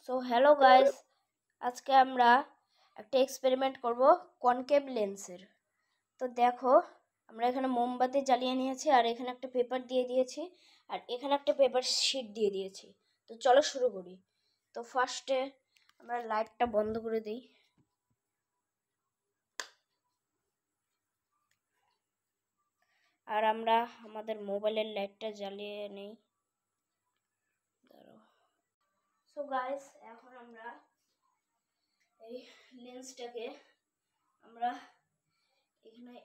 So hello guys, আজকে আমরা একটা এক্সপেরিমেন্ট করব কনকেভ লেন্সের। তো দেখো, আমরা এখানে মোমবাতি জ্বালিয়ে নিয়েছি, আর এখানে একটা পেপার দিয়ে দিয়েছি, আর এখানে একটা পেপার শিট দিয়ে দিয়েছি। তো চলো শুরু করি। তো ফার্স্টে আমরা লাইটটা বন্ধ করে দিই। আর আমরা আমাদের মোবাইলের লাইটটা জ্বালিয়ে নেই। সো গাইস, এখন আমরা এই লেন্সটাকে আমরা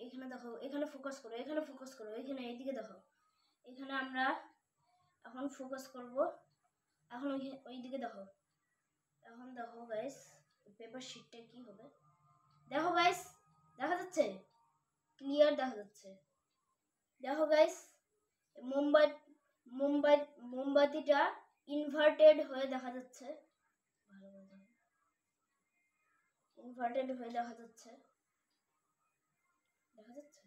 এখানে দেখো, এখানে ফোকাস করো, এখানে এইদিকে দেখো। এখানে আমরা এখন ফোকাস করব। এখন ওই দিকে দেখো। এখন দেখো গাইস, পেপার শিটটা কি হবে। দেখো গাইস, দেখা যাচ্ছে, ক্লিয়ার দেখা যাচ্ছে। দেখো গাইস, মোমবাতিটা ইনভার্টেড হয়ে দেখা যাচ্ছে। ইনভার্টেড হয়ে দেখা যাচ্ছে। দেখা যাচ্ছে।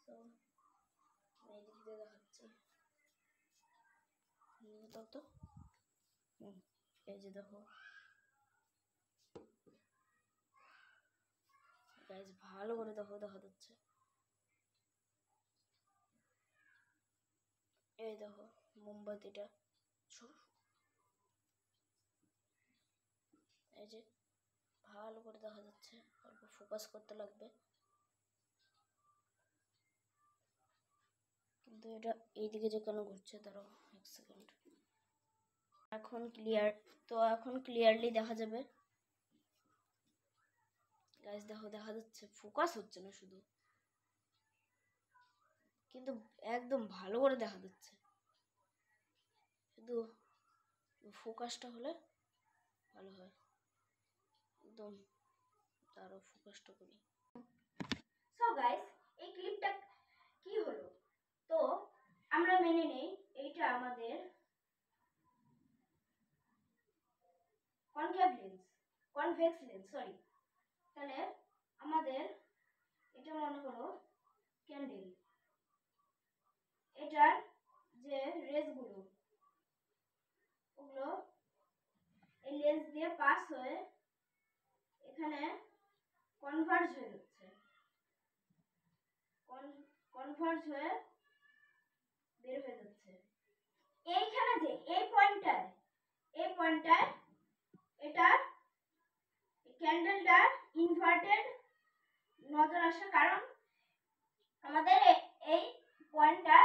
তো এইদিক দিয়ে দেখাচ্ছি। তো এই যে দেখো গাইস, ভালো করে দেখো, দেখা যাচ্ছে। এই দেখো মোমবাতিটা, এই যে ভালো করে দেখা যাচ্ছে। অল্প ফোকাস করতে লাগবে, কিন্তু এটা এইদিকে যে কেন ঘুরছে, দাঁড়াও এক সেকেন্ড। এখন ক্লিয়ার, তো এখন ক্লিয়ারলি দেখা যাবে গাইস। দেখো, দেখা যাচ্ছে, ফোকাস হচ্ছে না শুধু, কিন্তু একদম ভালো করে দেখা যাচ্ছে। শুধু ফোকাসটা হলে ভালো হয় একদম। তারও ফোকাসটা করি। সো গাইস, এই ক্লিপটা কি হলো, তো আমরা মেনে নেই এইটা আমাদের কনভেক্স লেন্স, সরি। তাহলে আমাদের এটা মনে করো ক্যান্ডেল। এটার যে রেসগুলো, ওগুলো এই লেন্স দিয়ে পাস হয়ে এখানে কনভার্জ হয়ে যাচ্ছে। কনভার্জ হয়ে বের হয়ে যাচ্ছে। এইখানে যে এই পয়েন্টটায় এটা ক্যান্ডেলটা ইনভার্টেড নজর আসে, কারণ আমাদের এই পয়েন্টটা